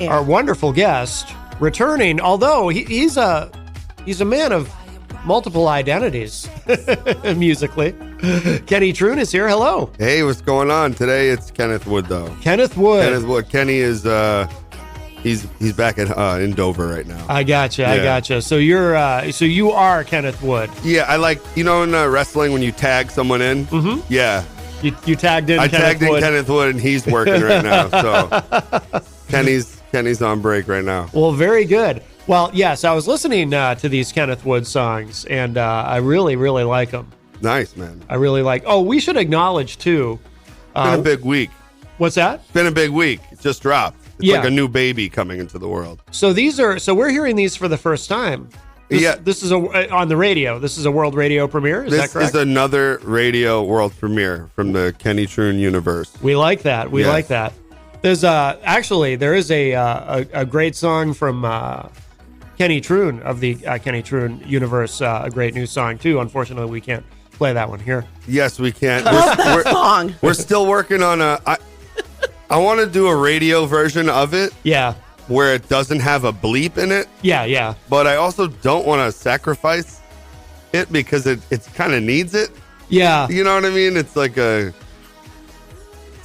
our wonderful guest, returning, although he's a man of multiple identities musically. Kenny Troon is here. Hello. Hey, what's going on? Today it's Kenneth Wood, though. Kenneth Wood. Kenny is he's back at in Dover right now. I gotcha. So you are Kenneth Wood. Yeah, I like, in wrestling when you tag someone in. Mm-hmm. Yeah. You tagged in. I tagged in Kenneth Wood, and he's working right now. So Kenny's on break right now. Well, very good. Well, yes, I was listening to these Kenneth Wood songs, and I really, really like them. Nice, man. I really like. Oh, we should acknowledge too. It's been a big week. What's that? It's been a big week. It just dropped. It's like a new baby coming into the world. So we're hearing these for the first time. This is on the radio. This is a world radio premiere. Is that correct? This is another radio world premiere from the Kenny Troon universe. We like that. We like that. There's there is a great song from Kenny Troon of the Kenny Troon universe. A great new song too. Unfortunately, we can't play that one here. Yes, we can't. Song. We're still working on I want to do a radio version of it. Yeah. Where it doesn't have a bleep in it. Yeah. But I also don't want to sacrifice it because it kind of needs it. Yeah. You know what I mean? It's like it's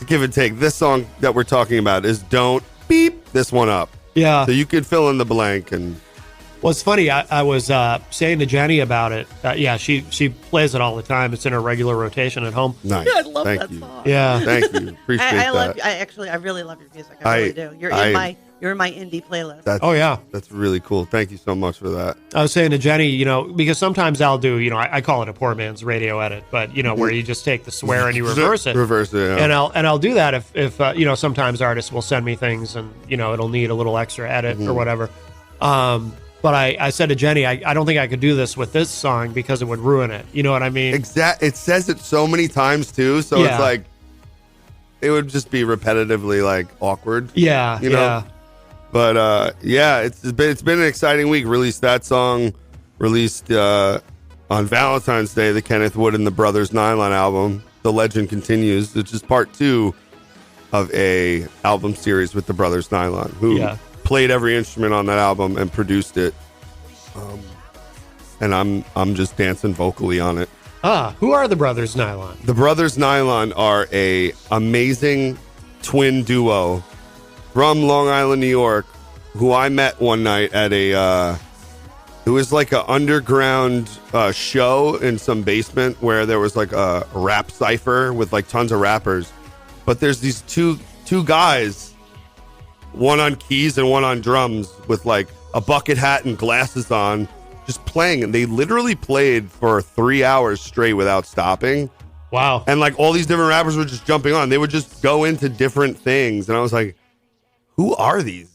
a give and take. This song that we're talking about is Don't Beep This One Up. Yeah. So you could fill in the blank. And well, it's funny. I was saying to Jenny about it. She plays it all the time. It's in her regular rotation at home. Nice. I love Thank that you. song. Yeah. Thank you. Appreciate that. I really love your music. I really do. You're in my indie playlist. That's really cool. Thank you so much for that. I was saying to Jenny, because sometimes I'll do, I call it a poor man's radio edit, but where you just take the swear and you reverse it. Yeah. And I'll do that if sometimes artists will send me things and it'll need a little extra edit or whatever. But I said to Jenny, I don't think I could do this with this song because it would ruin it. You know what I mean? It says it so many times too, so it's like it would just be repetitively like awkward. Yeah. Yeah. But it's been an exciting week. Released that song, released on Valentine's Day, the Kenneth Wood and the Brothers Nylon album, The Legend Continues, which is part 2 of a album series with the Brothers Nylon, who played every instrument on that album and produced it. And I'm just dancing vocally on it. Who are the Brothers Nylon? The Brothers Nylon are a amazing twin duo from Long Island, New York, who I met one night at it was like an underground show in some basement where there was like a rap cipher with like tons of rappers. But there's these two guys, one on keys and one on drums with like a bucket hat and glasses on, just playing. And they literally played for 3 hours straight without stopping. Wow. And like all these different rappers were just jumping on. They would just go into different things. And I was like, who are these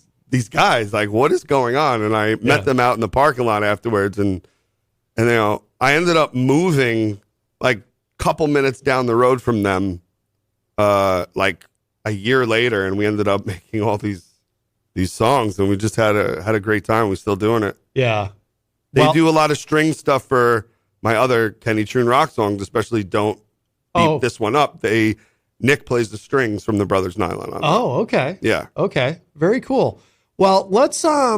guys? Like, what is going on? And I met them out in the parking lot afterwards. And I ended up moving like a couple minutes down the road from them like a year later. And we ended up making all these songs. And we just had a great time. We're still doing it. Yeah. They do a lot of string stuff for my other Kenny Troon rock songs, especially Don't Beep This One Up. Nick plays the strings from the Brothers Nylon on that. Oh, okay. Yeah. Okay. Very cool. Well, let's I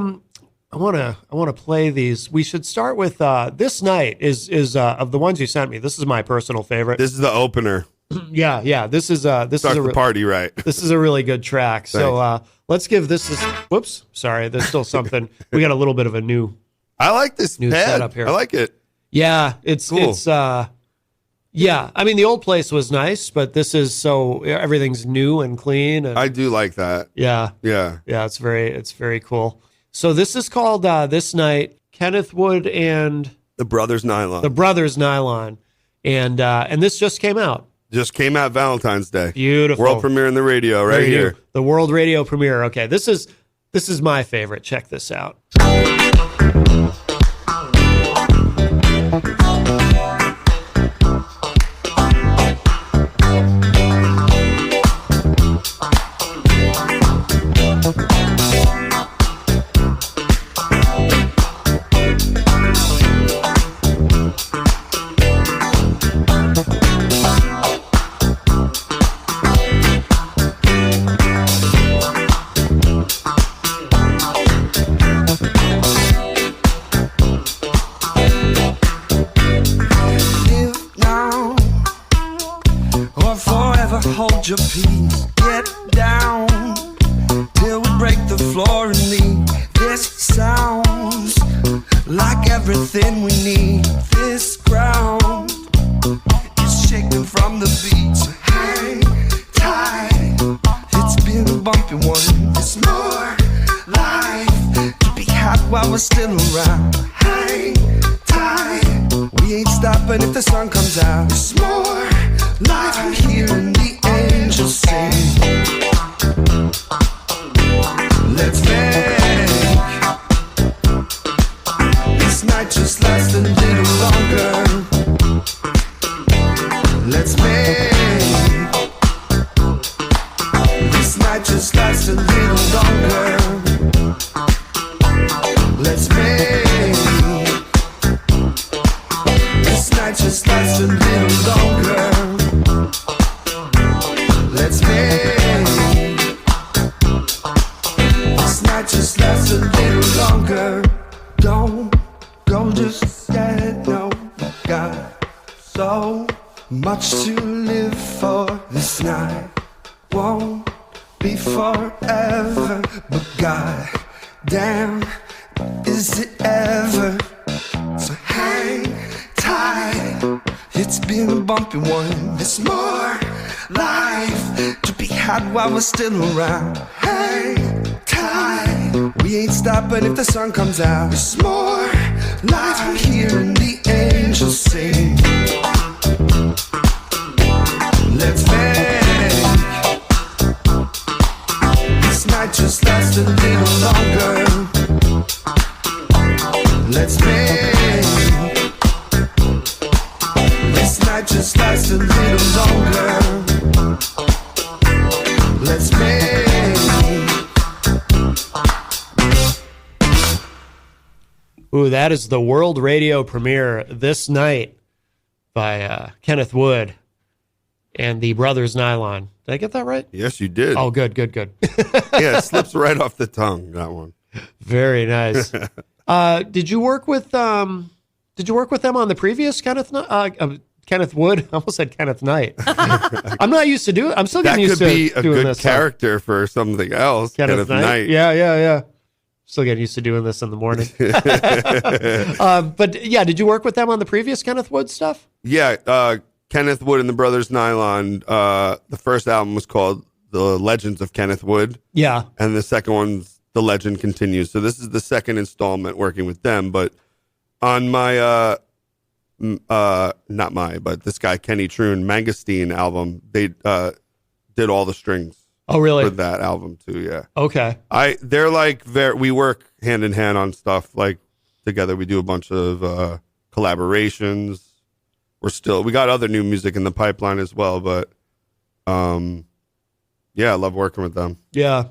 want to play these. We should start with This Night is of the ones you sent me. This is my personal favorite. This is the opener. Yeah. This is the party right. This is a really good track. So let's give this whoops, sorry, there's still something. We got a little bit of a new I like this new pad. setup here. I like it. Yeah, it's cool. It's yeah. I mean, the old place was nice, but this is everything's new and clean. And, I do like that. Yeah. It's very cool. So this is called This Night, Kenneth Wood and the Brothers Nylon. And this just came out. Just came out Valentine's Day. Beautiful. World premiere in the radio right here. The world radio premiere. Okay, this is my favorite. Check this out. hold your peace. Get down till we break the floor and leave. This sounds like everything we need. This ground is shaking from the beat. So hang tight, it's been a bumpy one. It's more life to be had while we're still around. Hang tight, we ain't stopping if the sun comes out. It's more life, I'm hearing the angels sing. Let's make this night just last a little longer. Let's make this night just last a little longer. Let's make this night just last a little longer. Let's make this night just last a little longer. Don't go just yet, no, got so much to live for. This night won't be forever, but God damn, is it ever? So hang tight, it's been a bumpy one. There's more life to be had while we're still around. Hang tight, we ain't stopping if the sun comes out. There's more life, I'm hearing the angels sing. Let's make this night just last a little longer. Let's make this night just last a little longer. Let's make. Ooh, that is the world radio premiere this night by Kenneth Wood and the Brothers Nylon. Did I get that right? Yes, you did. Oh, good. Yeah, it slips right off the tongue, that one. Very nice. Did you work with them on the previous Kenneth Wood? I almost said Kenneth Knight. I'm not used to doing. I'm still getting used to doing this. That could be a good character for something else. Kenneth Knight. Yeah. Still getting used to doing this in the morning. But yeah, did you work with them on the previous Kenneth Wood stuff? Yeah, Kenneth Wood and the Brothers Nylon. The first album was called The Legends of Kenneth Wood. Yeah. And the second one's The Legend Continues. So this is the second installment working with them. But on my, but this guy, Kenny Troon, Mangosteen album, they did all the strings. Oh, really? For that album too, yeah. Okay. They're like we work hand in hand on stuff like together. We do a bunch of collaborations. We got other new music in the pipeline as well, but yeah, I love working with them. Yeah.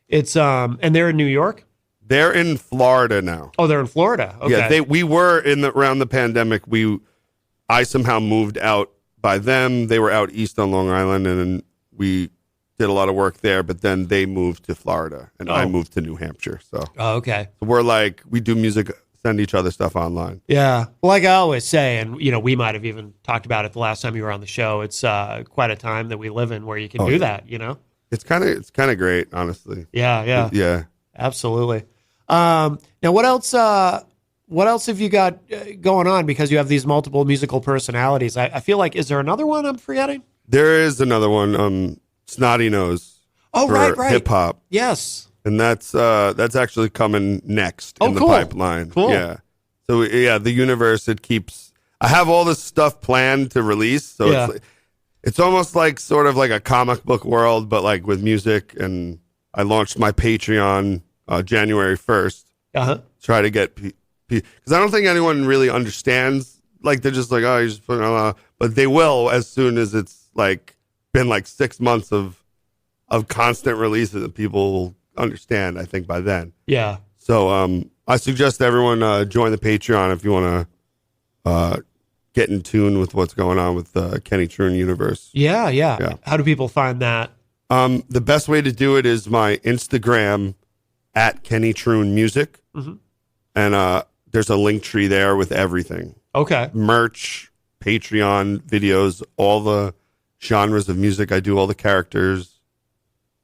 It's and they're in New York? They're in Florida now. Oh, they're in Florida. Okay. Yeah, we were around the pandemic. I somehow moved out by them. They were out east on Long Island, and then we did a lot of work there, but then they moved to Florida and I moved to New Hampshire. So okay. We're like, we do music, send each other stuff online. Yeah. Like I always say, and we might have even talked about it the last time you were on the show. It's quite a time that we live in where you can do that, It's kind of great, honestly. Yeah. Absolutely. Now what else have you got going on, because you have these multiple musical personalities? I feel like, is there another one I'm forgetting? There is another one, Snotty Nose. Oh, right. Hip hop. Yes. And that's actually coming next in the pipeline. Cool. Yeah. So yeah, the universe, I have all this stuff planned to release. So it's almost like sort of like a comic book world, but like with music. And I launched my Patreon January 1st. Try to get because I don't think anyone really understands. Like, they're just like, oh, you're just putting but they will as soon as it's like been like 6 months of constant releases, and people will understand, I think, by then. Yeah. So I suggest everyone join the Patreon if you want to get in tune with what's going on with the Kenny Troon universe. Yeah. How do people find that? The best way to do it is my Instagram at Kenny Troon Music. Mm-hmm. And there's a link tree there with everything. Okay. Merch, Patreon, videos, all the genres of music. I do all the characters.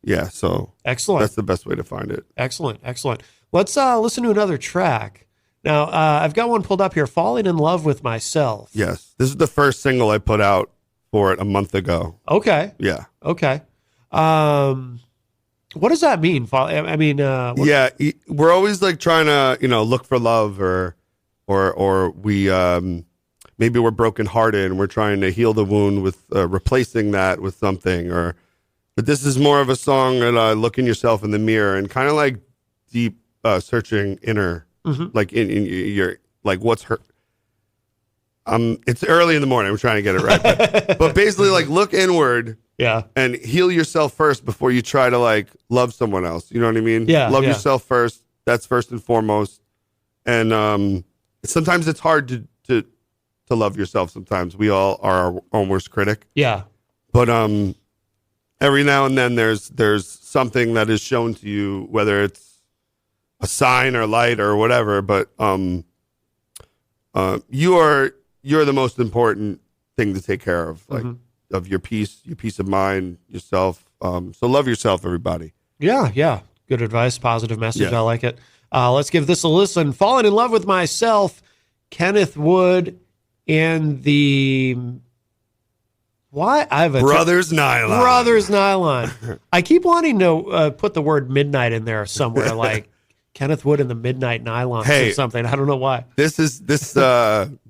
Yeah, so Excellent. that's the best way to find it. Excellent. Let's listen to another track. Now, I've got one pulled up here, Falling in Love with Myself. Yes, this is the first single I put out for it a month ago. Okay. Yeah. Okay. What does that mean? I mean, Yeah, we're always like trying to, look for love or we, maybe we're brokenhearted and we're trying to heal the wound with replacing that with something but this is more of a song that looking yourself in the mirror and kind of like deep searching inner, like in your, like what's hurt. It's early in the morning. I'm trying to get it right, but basically like look inward. Yeah. And heal yourself first before you try to like love someone else. You know what I mean? Yeah. Love yourself first. That's first and foremost. And sometimes it's hard to love yourself. Sometimes we all are our own worst critic. Yeah. But every now and then there's something that is shown to you, whether it's a sign or light or whatever. But you're the most important thing to take care of. Like. Of your peace of mind, yourself. So love yourself, everybody. Yeah. Good advice, positive message. Yeah. I like it. Let's give this a listen. Falling in Love with Myself, Kenneth Wood and the... Why? I have a... Brothers Nylon. Brothers Nylon. I keep wanting to put the word midnight in there somewhere, like Kenneth Wood and the Midnight Nylons or something. I don't know why. This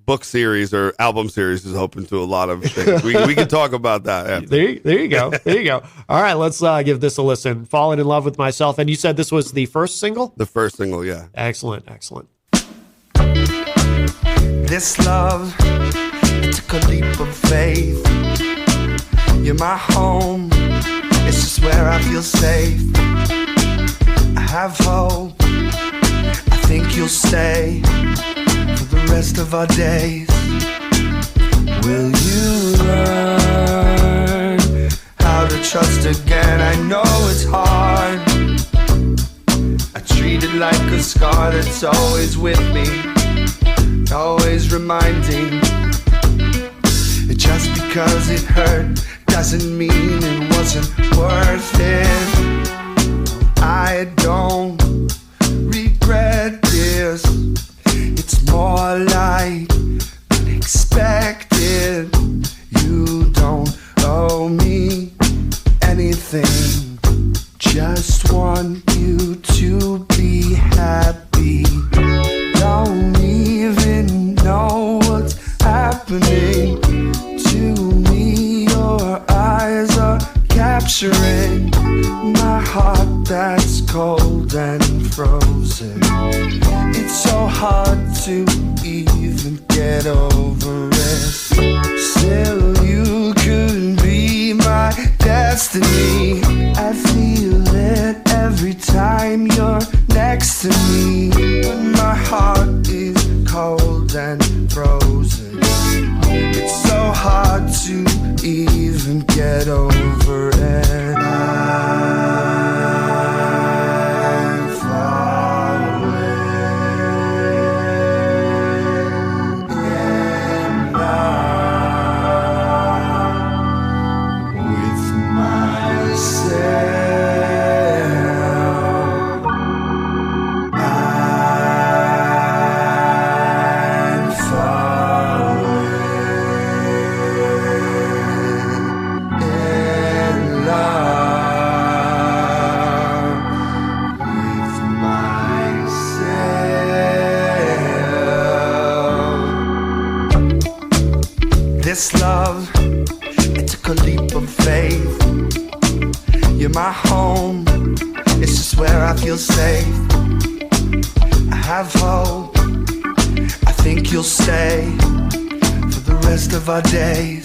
book series or album series is open to a lot of things. We can talk about that after. There you go. All right, let's give this a listen. Falling in Love with Myself. And you said this was the first single? The first single, yeah. Excellent. This love, it took a leap of faith. You're my home, it's just where I feel safe. I have hope, I think you'll stay for the rest of our days. Will you learn how to trust again? I know it's hard. I treat it like a scar that's always with me, always reminding. Just because it hurt doesn't mean it wasn't worth it. I don't regret this. It's more like unexpected. You don't owe me anything. Just want you to be happy. Don't even know what's happening to me. Your eyes are capturing my heart that's cold and frozen. It's so hard to even get over it. Still, you could be my destiny. I feel it every time you're next to me. But my heart is cold and frozen. It's so hard to even get over it. I'm far away in love with myself. I'm far in love with myself. This love, it took a leap of faith. You're my home, it's just where I feel safe. I have hope, I think you'll stay for the rest of our days.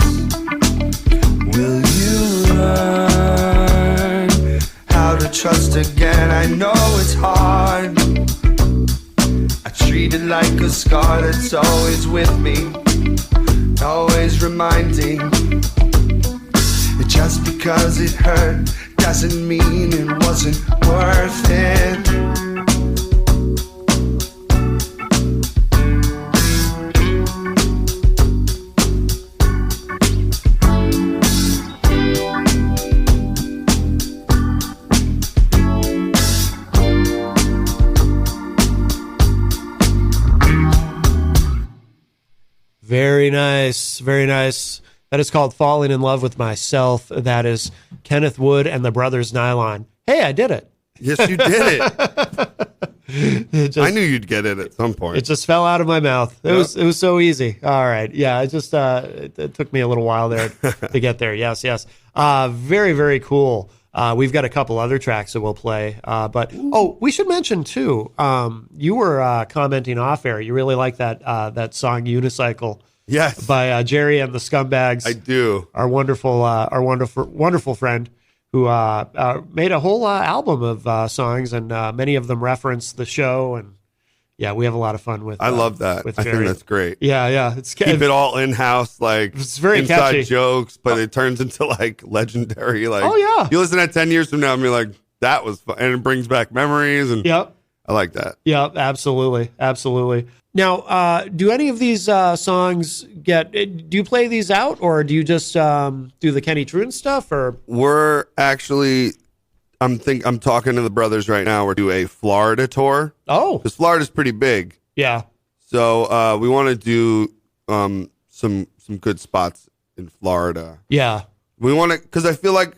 Will you learn how to trust again? I know it's hard. I treat it like a scar that's always with me, always reminding. Just because it hurt doesn't mean it wasn't worth it. Very nice. Very nice. That is called Falling in Love with Myself. That is Kenneth Wood and the Brothers Nylon. Hey, I did it. Yes, you did it. Just, I knew you'd get it at some point. it just fell out of my mouth. It was so easy. All right. Yeah, it just it took me a little while there to get there. Yes, yes. Very, very cool. We've got a couple other tracks that we'll play. But we should mention too, you were commenting off air. You really like that song Unicycle. Yes. By Jerry and the Scumbags. I do. Our wonderful friend who made a whole album of songs, and many of them reference the show. And yeah, we have a lot of fun with. I love that. With I Jerry. think that's great. Yeah. Keep it all in house, like it's very inside catchy. jokes, but it turns into like legendary. Like, oh yeah, you listen to that 10 years from now and be like, that was fun, and it brings back memories. And yep. I like that. Yeah, absolutely. Now, do any of these songs do you play these out, or do you just do the Kenny Troon stuff? Or we're actually, I'm talking to the brothers right now. We're doing a Florida tour. Oh, because Florida's pretty big. Yeah. So we want to do some good spots in Florida. Yeah. We want to, because I feel like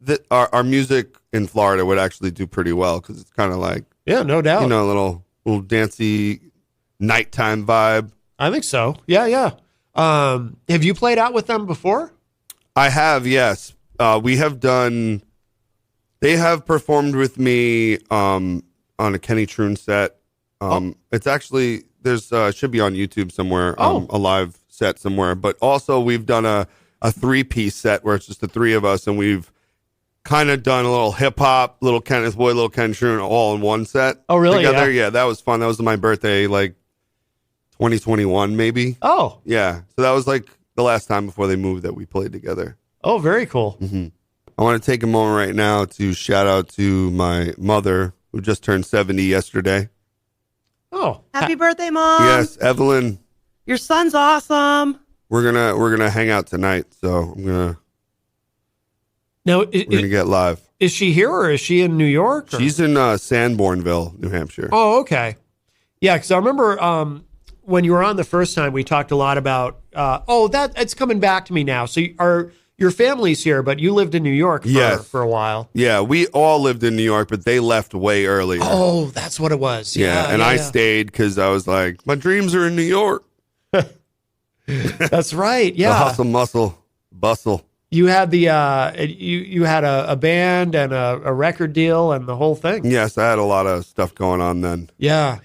that our music in Florida would actually do pretty well, because it's kind of like, yeah, no doubt, a little dancey nighttime vibe. I think so. Yeah. Have you played out with them before? I have, yes. We have done. They have performed with me on a Kenny Troon set. It's actually should be on YouTube somewhere. A live set somewhere. But also we've done a 3-piece set where it's just the three of us, and we've kind of done a little hip hop, little Kenneth Wood, little Ken Troon, all in one set. Oh, really? Together. Yeah, that was fun. That was my birthday, like 2021, maybe. Oh, yeah. So that was like the last time before they moved that we played together. Oh, very cool. Mm-hmm. I want to take a moment right now to shout out to my mother, who just turned 70 yesterday. Oh, happy birthday, Mom! Yes, Evelyn. Your son's awesome. We're gonna hang out tonight, so we're gonna get live. Is she here, or is she in New York? Or? She's in Sanbornville, New Hampshire. Oh, okay. Yeah, because I remember when you were on the first time, we talked a lot about. It's coming back to me now. So your family's here, but you lived in New York for a while. Yeah, we all lived in New York, but they left way earlier. Oh, that's what it was. Yeah, I stayed because I was like, my dreams are in New York. That's right. Yeah, the hustle, muscle, bustle. You had you had a band and a record deal and the whole thing. Yes, I had a lot of stuff going on then. Yeah.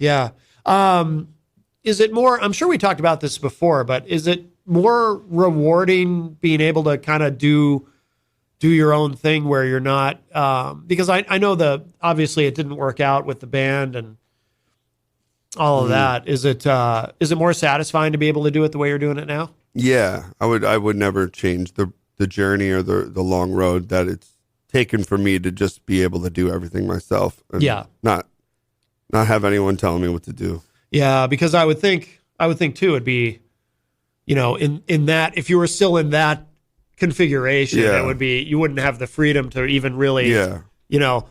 Is it more? I'm sure we talked about this before, but is it more rewarding being able to kind of do your own thing where you're not? Because I know obviously it didn't work out with the band and all of that. Is it more satisfying to be able to do it the way you're doing it now? Yeah, I would never change the journey or the long road that it's taken for me to just be able to do everything myself. And not have anyone telling me what to do. Yeah, because I would think too it'd be, in that, if you were still in that configuration, it would be, you wouldn't have the freedom to even really,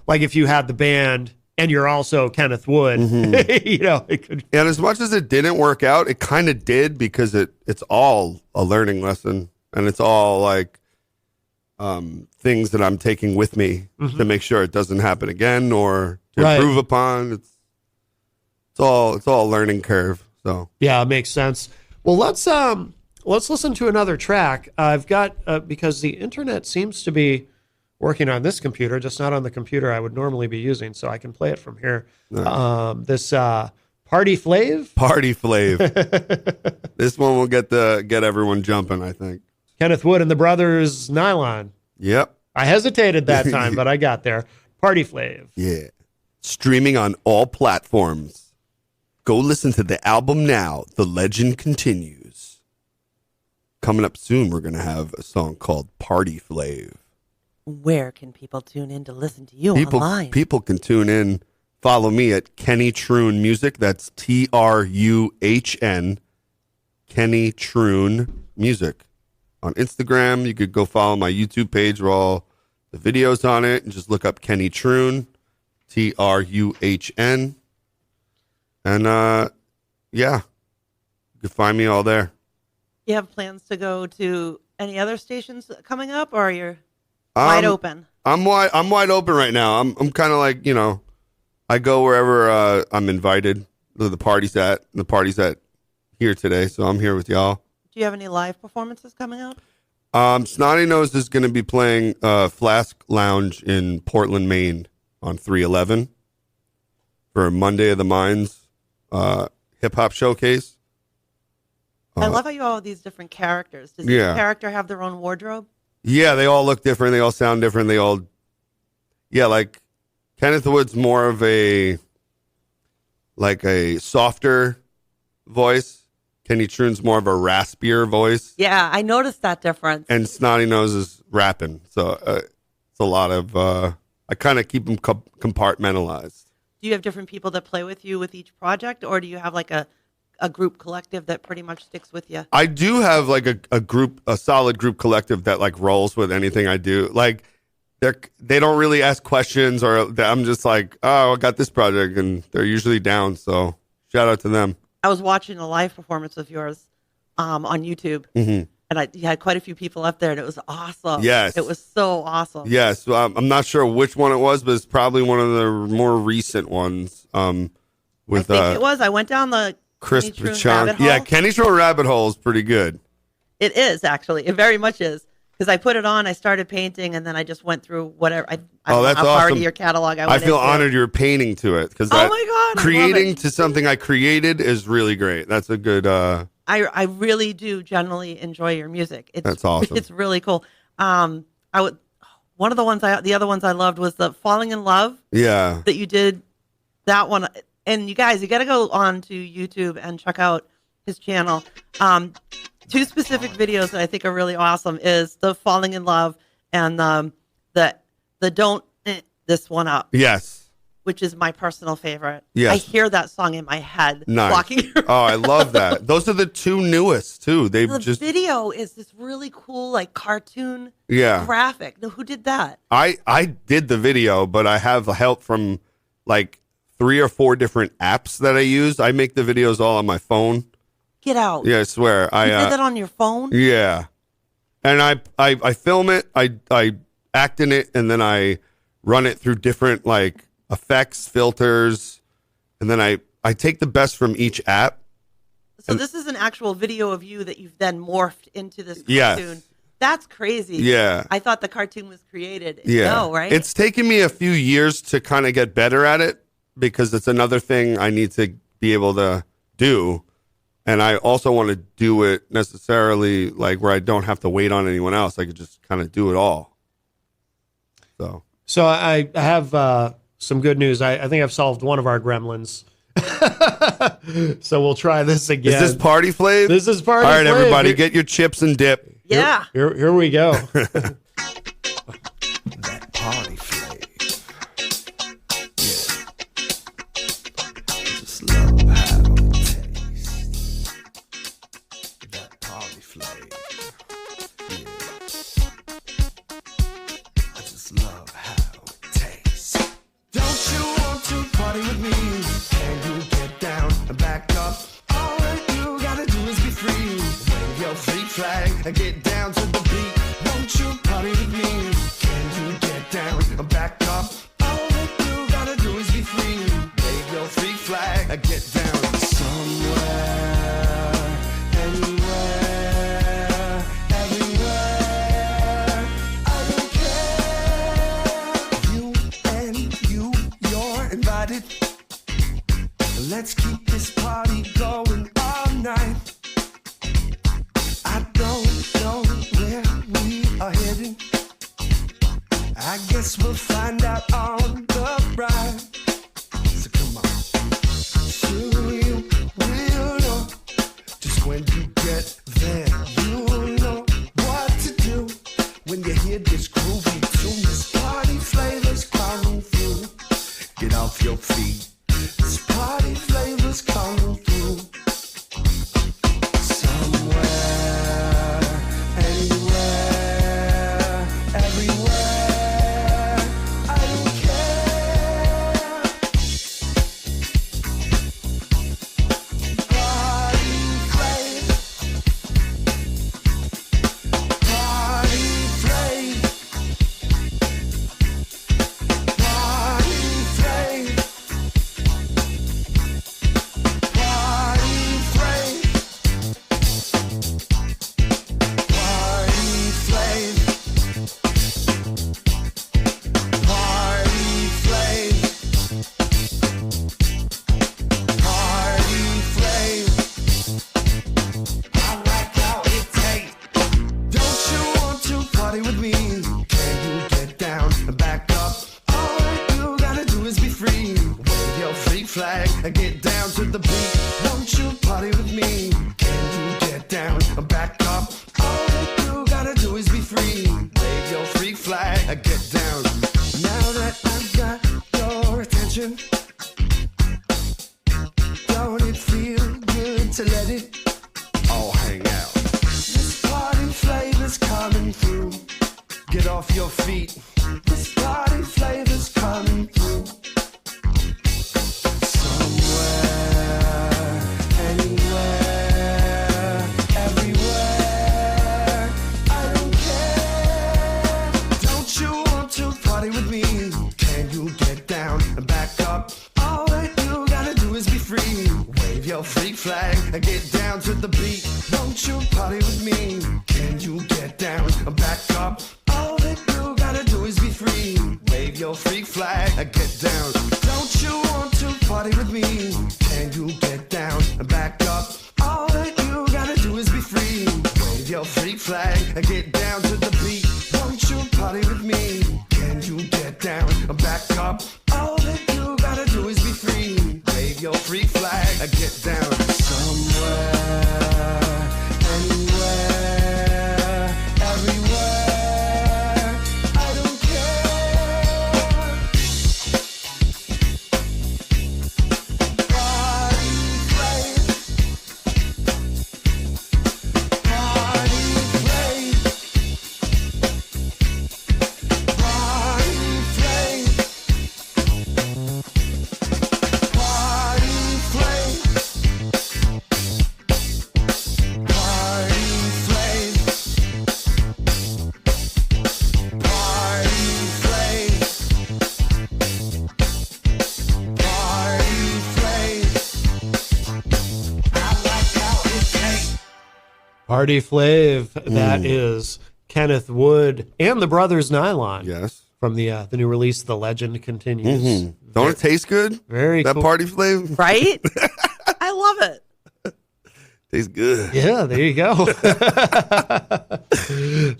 like if you had the band and you're also Kenneth Wood, it could. And as much as it didn't work out, it kind of did, because it's all a learning lesson, and it's all like things that I'm taking with me to make sure it doesn't happen again or to improve upon. It's all a learning curve. So yeah, it makes sense. Well, let's listen to another track. I've got because the internet seems to be working on this computer, just not on the computer I would normally be using, so I can play it from here. Nice. This Party Flav. Party Flav. This one will get everyone jumping, I think. Kenneth Wood and the Brothers Nylon. Yep. I hesitated that time, but I got there. Party Flav. Yeah. Streaming on all platforms. Go listen to the album now. The legend continues. Coming up soon, we're going to have a song called Party Flav. Where can people tune in to listen to you online? People can tune in. Follow me at Kenny Troon Music. That's TRUHN. Kenny Troon Music. On Instagram, you could go follow my YouTube page where all the videos on it, and just look up Kenny Troon, TRUHN. And you can find me all there. You have plans to go to any other stations coming up, or you're wide open? I'm wide open right now. I'm kind of like, I go wherever I'm invited. The party's at here today, so I'm here with y'all. Do you have any live performances coming up? Snotty Nose is going to be playing Flask Lounge in Portland, Maine on 3/11 for Monday of the Minds hip hop showcase. I love how you all have these different characters. Does each character have their own wardrobe? Yeah, they all look different. They all sound different. Like Kenneth Wood's more of a softer voice. Kenny Troon's more of a raspier voice. Yeah, I noticed that difference. And Snotty Nose is rapping. So it's a lot of, I kind of keep them compartmentalized. Do you have different people that play with you with each project, or do you have like a group collective that pretty much sticks with you? I do have like a solid group collective that like rolls with anything I do. Like they don't really ask questions, or I'm just like, oh, I got this project, and they're usually down. So shout out to them. I was watching a live performance of yours on YouTube, and you had quite a few people up there, and it was awesome. Yes. It was so awesome. Yes. I'm not sure which one it was, but it's probably one of the more recent ones. I think it was. I went down the Chris Kenny Troon Pachon. rabbit hole. Yeah, Kenny Troon Rabbit Hole is pretty good. It is, actually. It very much is. Because I put it on, I started painting, and then I just went through whatever. I don't know how far into your catalog I went I feel honored you're painting to it. Because oh my God, creating to something I created is really great. That's a good... I really do generally enjoy your music. That's awesome. It's really cool. One of the other ones I loved was the Falling in Love. Yeah. That you did that one. And you guys, you got to go on to YouTube and check out his channel. Two specific videos that I think are really awesome is the Falling in Love and the Don't This One Up. Yes. Which is my personal favorite. Yes. I hear that song in my head. Nice. Walking around. Oh, I love that. Those are the two newest too. The video is this really cool like cartoon graphic. Now, who did that? I did the video, but I have help from like 3 or 4 different apps that I use. I make the videos all on my phone. Get out. Yeah, I swear. You did that on your phone? Yeah. And I film it, I act in it, and then I run it through different like effects, filters, and then I take the best from each app. So this is an actual video of you that you've then morphed into this cartoon. Yes. That's crazy. Yeah. I thought the cartoon was created. Yeah. No, right? It's taken me a few years to kind of get better at it because it's another thing I need to be able to do. And I also want to do it necessarily like where I don't have to wait on anyone else. I could just kind of do it all. So I have some good news. I think I've solved one of our gremlins. So we'll try this again. Is this Party Flav? This is Party Flav. All right, everybody, get your chips and dip. Yeah. Here we go. That Party Flav. Yeah. Just love how it tastes. That Party Flav. Yeah. I just love how it tastes. Don't you want to party with me? Can you get down and back up? All you gotta do is be free. Wave your free flag and get down to the beat. Won't you party with me? Can you get down and back up? All you gotta do is be free. Wave your free flag and get down somewhere, anywhere, everywhere. I don't care. You and you're invited. Let's keep this party going all night. I don't know where we are heading. I guess we'll find out on the ride. So come on. Soon you will know. Just when you get there, you'll know what to do. When you hear this groovy tune, this Party Flavors coming through. Get off your feet. This Party Flavors coming through. Somewhere, anywhere, everywhere. I don't care. flag. Get down to the beat. Won't you party with me? Can you get down? Back up. All that you gotta do is be free. Wave your freak flag. Get down. Now that I've got your attention, don't it feel good to let it all hang out? This party flavor's coming through. Get off your feet. This party flavor's coming through. Somewhere, anywhere, everywhere. I don't care. Don't you want to party with me? Can you get down and back up? All that you gotta do is be free. Wave your freak flag and get down to the beat. Won't you party with me? Can you get down and back up? All that you gotta do is be free. Wave your freak flag and get down. Don't you want to party with me? Can you get down and back up? All that you gotta do is be free. Wave your freak flag and get down to the beat. Won't you party with me? Can you get down and back up? All that you gotta do is be free. Wave your freak flag and get down. Somewhere, anywhere, everywhere. I don't care. Party place. Party place. Party place. Party place. Party place. Party place. Party place. I like how it tastes. Party Flav. That is Kenneth Wood and the Brothers Nylon Yes. from the new release, The Legend Continues. Don't it taste good? Very That cool. party flavor Right? I love it. tastes good. Yeah, there you go.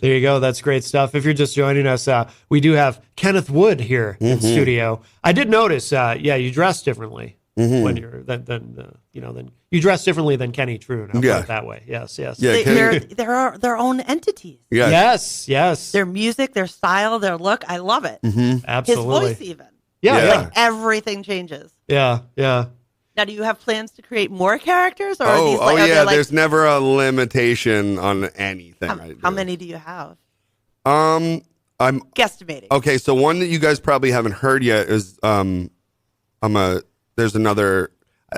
There you go. That's great stuff. If you're just joining us, we do have Kenneth Wood here in studio. I did notice, you dress differently when you're than you dress differently than Kenny Troon. I'll put Yeah. it that way. Yes, yes. Yeah, Kenny- They're their own entities. Yeah. Yes, yes. Their music, their style, their look. I love it. His Absolutely. voice, even. Yeah, Yeah. yeah, Like everything changes. yeah, yeah. Now, do you have plans to create more characters, or are these Oh, like, are yeah. there, like There's never a limitation on anything. how many do you have? I'm Guesstimating. okay. So one that you guys probably haven't heard yet is there's another.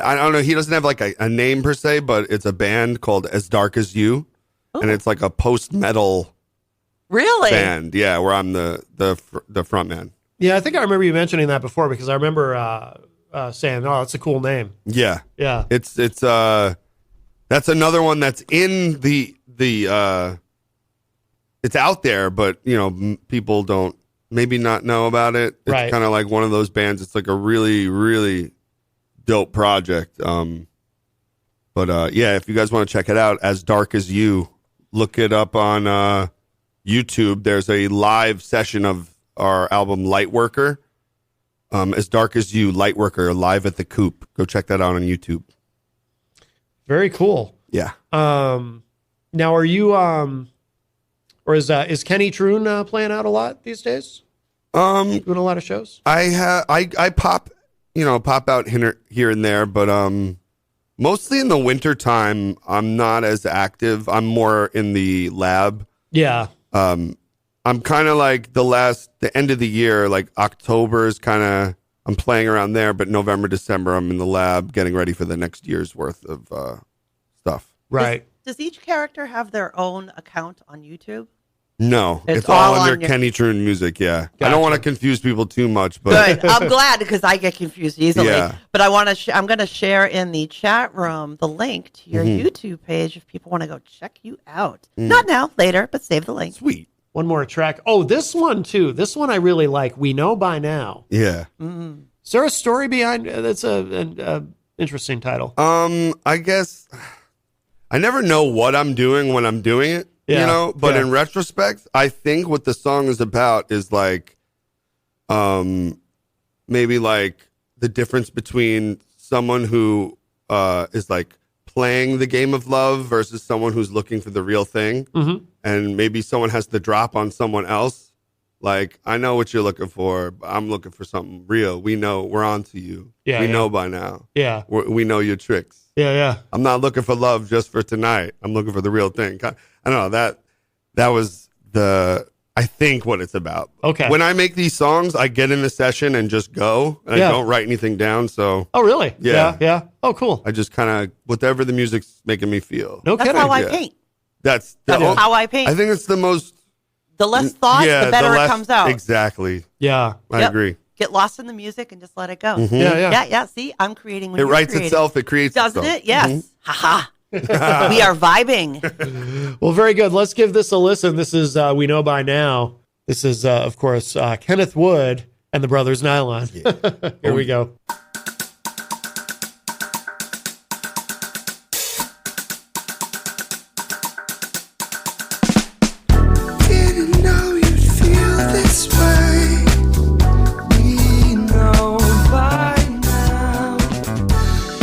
I don't know. He doesn't have like a name per se, but it's a band called As Dark as You, and it's like a post metal Really? band. Yeah, where I'm the front man. Yeah, I think I remember you mentioning that before because I remember saying, "Oh, that's a cool name." Yeah, Yeah, it's that's another one that's in the it's out there, but people don't maybe not know about it. It's Right. kind of like one of those bands. It's like a really, really dope project. But if you guys want to check it out, As Dark as You, look it up on YouTube. There's a live session of our album Lightworker. As Dark as You, Lightworker, live at the Coop. Go check that out on YouTube. very cool. Yeah. Now, are you or is Kenny Troon playing out a lot these days? Doing a lot of shows. I pop out here and there, but mostly in the winter time, I'm not as active. I'm more in the lab. Yeah, I'm kind of like the end of the year, like October is kind of, I'm playing around there, but November, December, I'm in the lab getting ready for the next year's worth of stuff. right. Does each character have their own account on YouTube? No, It's it's all all under on your- Kenny Troon music. Yeah. I Gotcha. don't want to confuse people too much, but Good. I'm glad because I get confused easily. Yeah. But I want to. I'm going to share in the chat room the link to your YouTube page if people want to go check you out. Not now, later, but save the link. sweet. One more track. Oh, this one too. This one I really like. We Know By Now. Yeah. Is there a story behind? That's a interesting title. I guess I never know what I'm doing when I'm doing it, Yeah, but yeah. in retrospect, I think what the song is about is like, maybe like the difference between someone who is like playing the game of love versus someone who's looking for the real thing. Mm-hmm. And maybe someone has the drop on someone else. Like, I know what you're looking for, but I'm looking for something real. We know we're on to you. Yeah, we yeah. know by now. Yeah. We know your tricks. Yeah. I'm not looking for love just for tonight. I'm looking for the real thing. I don't know. That was I think what it's about. Okay. When I make these songs, I get in the session and just go, and I don't write anything down. So. Oh, really? Yeah. Yeah. Oh, cool. I just kind of whatever the music's making me feel. No That's kidding. how I Yeah. paint. That's How I paint. I think it's the most. The less thought, the better it comes out. Exactly. Yeah. I Yep. agree. Get lost in the music and just let it go. Yeah. See, I'm creating when It you're writes creating. itself. It creates Doesn't itself. it? Yes. Ha ha. We are vibing. Well, very good. Let's give this a listen. This is We Know By Now. This is, of course, Kenneth Wood and the Brothers Nylon. Here we go. Didn't know you'd feel this way. We know by now.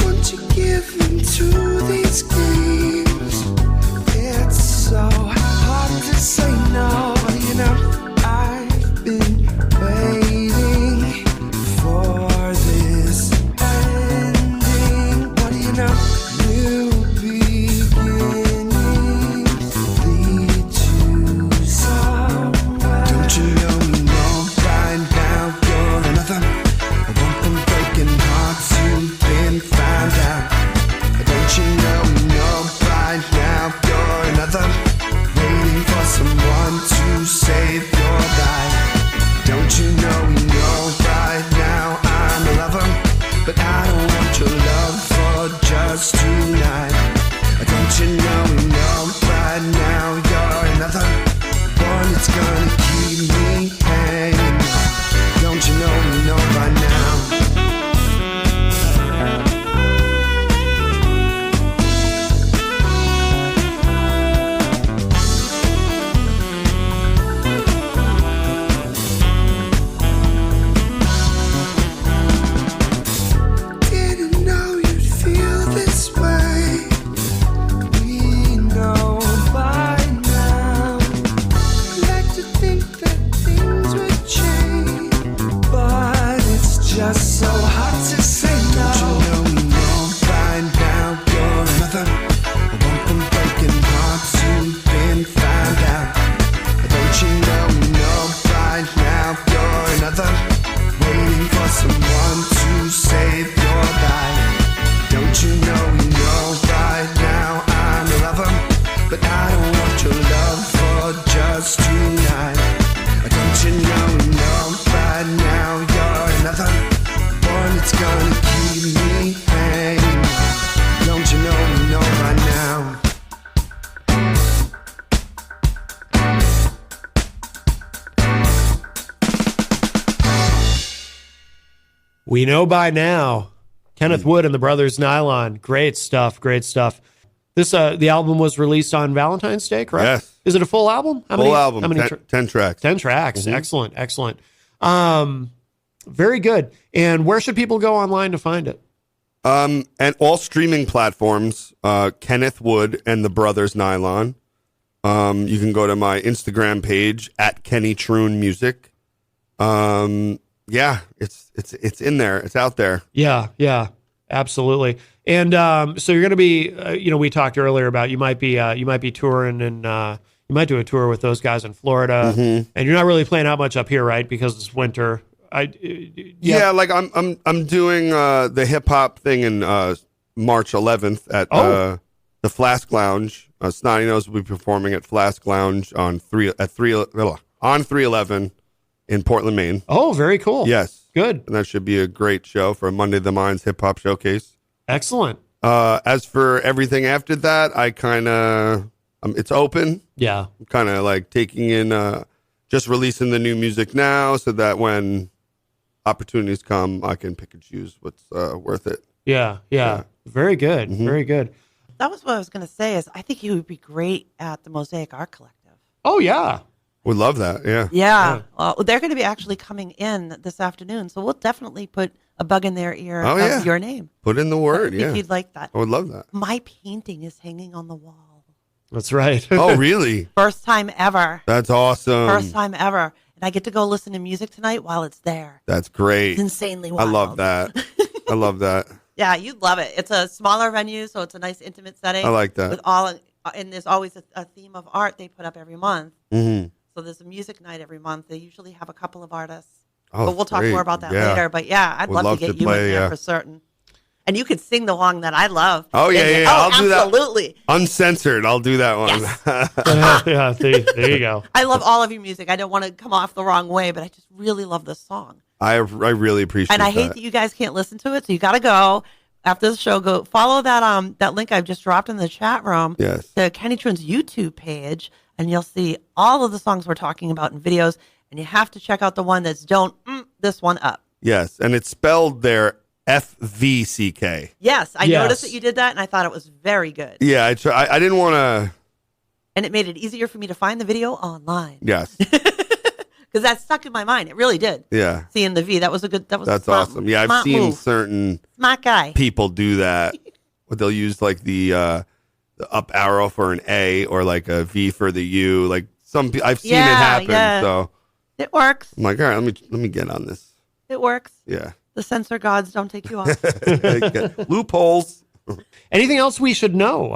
Once you give into these games, it's so hard to say no. You know, I've been waiting for this ending. What do you know? New beginnings lead to somewhere. Don't you know we know by now you're another? I want them breaking hearts you've been found out. Don't you know we know by now you're another? Waiting for someone to save your life. Don't you know we know right now I'm a lover, but I don't want your love for just tonight. Don't you know we know right now you're another one that's gonna keep me hanging. Don't you know we know by now? Didn't know you'd feel this way. We know by now. Like to think that things would change, but it's just so hard to say no. Don't you know we know by now you're another? I want them breaking hearts you've been found out. Don't you know we know by now you're another? Waiting for someone to save your life. Don't you know we know right now I'm a lover, but I don't want your love for just tonight. Don't you know we know right now you're another one that's gonna keep me hanging. Don't you know we know by now? We Know By Now. Kenneth Wood and the Brothers Nylon. Great stuff. Great stuff. This the album was released on Valentine's Day, correct? Yes. Is it a full album? Full album. How many 10 tracks. 10 tracks. Excellent. Excellent. Very good. And where should people go online to find it? And all streaming platforms, Kenneth Wood and the Brothers Nylon. You can go to my Instagram page at Kenny Troon Music. Yeah, it's in there. It's out there. Yeah, absolutely. And so you're going to be, we talked earlier about you might be touring and you might do a tour with those guys in Florida, and you're not really playing out much up here, right? Because it's winter. Yeah, like I'm doing the hip hop thing in March 11th at the Flask Lounge. Snotty Nose will be performing at Flask Lounge on 311 in Portland, Maine. Oh, very cool. Yes, good. And that should be a great show for Monday the Minds Hip Hop Showcase. Excellent. As for everything after that, I kind of it's open. Yeah, I'm kind of like taking in just releasing the new music now, so that when opportunities come, I can pick and choose what's worth it. Yeah. Very good. Very good. That was what I was going to say. Is I think he would be great at the Mosaic Art Collective. Oh yeah. Would love that. Yeah. Yeah. Well, they're going to be actually coming in this afternoon, so we'll definitely put a bug in their ear Oh, of yeah. your name. Put in the word. I Yeah. think you'd like that. I would love that. My painting is hanging on the wall. That's right. Oh, really? First time ever. That's awesome. First time ever. And I get to go listen to music tonight while it's there. That's great. It's insanely I wild. love that. I love that. Yeah, you'd love it. It's a smaller venue, so it's a nice intimate setting. I like that. With all, and there's always a theme of art they put up every month. Mm-hmm. So there's a music night every month. They usually have a couple of artists. Oh, But we'll talk great. more about that Yeah. later. But yeah, I'd Would love to love get to you play, in there yeah. for certain. And you could sing the one that I love. Oh, yeah, yeah. I'll do that. Absolutely. Uncensored. I'll do that one. Yes. Yeah, there you go. I love all of your music. I don't want to come off the wrong way, but I just really love this song. I really appreciate And I hate that you guys can't listen to it, so you got to go after the show. Go follow that link I've just dropped in the chat room. Yes. To Kenny Troon's YouTube page, and you'll see all of the songs we're talking about in videos. And you have to check out the one that's "Don't This One Up." Yes, and it's spelled there FVCK. Yes, I Yes. noticed that you did that, and I thought it was very good. Yeah, I didn't want to. And it made it easier for me to find the video online Yes. because that stuck in my mind. It really did. Yeah. Seeing the V, that was a good. That was a That's smart, awesome. Yeah, I've smart seen move. certain Smart guy. people do that. But they'll use like the up arrow for an A or like a V for the U. Like I've seen it Yeah, happen. yeah. So It works. I'm like, all right, let me get on this. It works. Yeah. The censor gods don't take you off. Loopholes. Anything else we should know?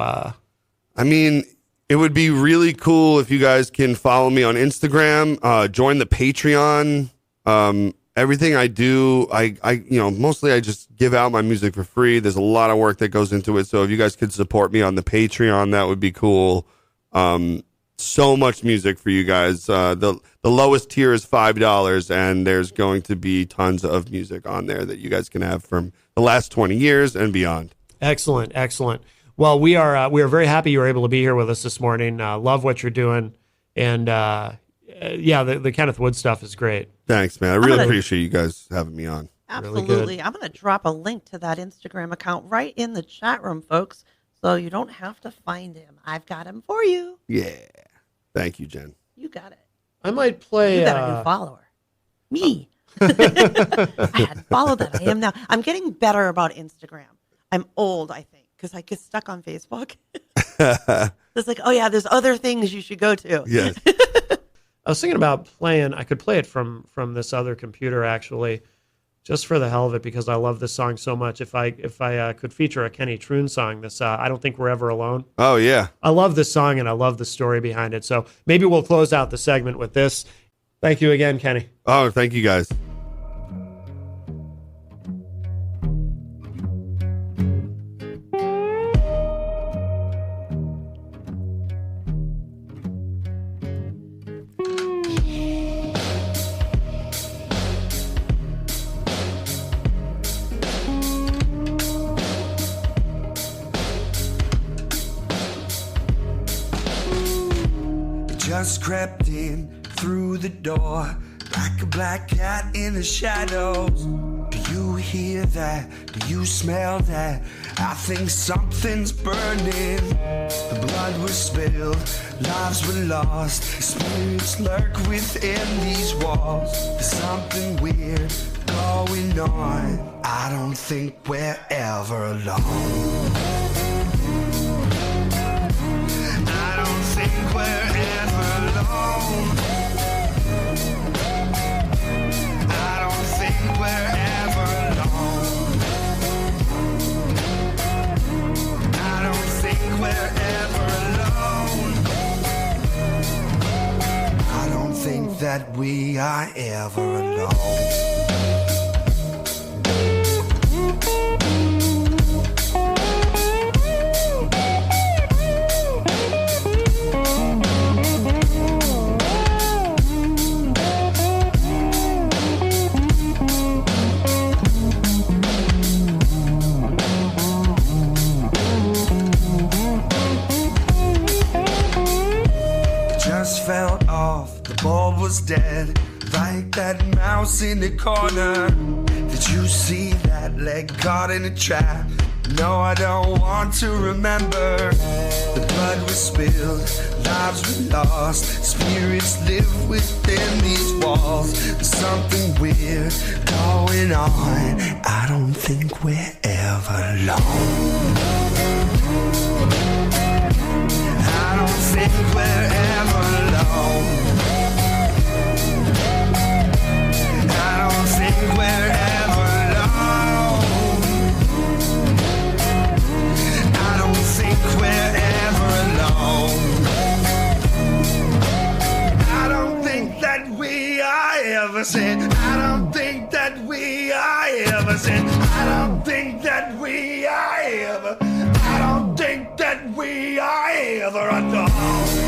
I mean, it would be really cool if you guys can follow me on Instagram, join the Patreon. Everything I do, I mostly I just give out my music for free. There's a lot of work that goes into it. So if you guys could support me on the Patreon, that would be cool. So much music for you guys. The lowest tier is $5, and there's going to be tons of music on there that you guys can have from the last 20 years and beyond. Excellent. Well, we are very happy you were able to be here with us this morning. Love what you're doing, and the Kenneth Wood stuff is great. Thanks, man. I really appreciate you guys having me on. Absolutely. I'm going to drop a link to that Instagram account right in the chat room, folks, so you don't have to find him. I've got him for you. Yeah. Thank you, Jen. You got it. I might play. You got a new follower. Me. I had followed that. I am now. I'm getting better about Instagram. I'm old, I think, because I get stuck on Facebook. It's like, oh, yeah, there's other things you should go to. Yes. I was thinking about playing. I could play it from this other computer actually, just for the hell of it, because I love this song so much. If I could feature a Kenny Troon song, this I Don't Think We're Ever Alone. Oh, yeah. I love this song and I love the story behind it. So maybe we'll close out the segment with this. Thank you again, Kenny. Oh, thank you, guys. Just crept in through the door like a black cat in the shadows. Do you hear that? Do you smell that? I think something's burning. The blood was spilled, lives were lost. Spirits lurk within these walls. There's something weird going on. I don't think we're ever alone. I don't think we're ever alone. I don't think we're ever alone. I don't think we're ever alone. I don't think that we are ever alone. Fell off, the bulb was dead, like that mouse in the corner. Did you see that leg caught in a trap? No, I don't want to remember. The blood was spilled, lives were lost, spirits live within these walls. There's something weird going on. I don't think we're ever alone. I don't think we're ever alone. I don't think we're ever alone. I don't think we're ever alone. I don't think that we are ever said. I don't think that we are ever said. I don't think that we are ever. I don't think that we are ever alone.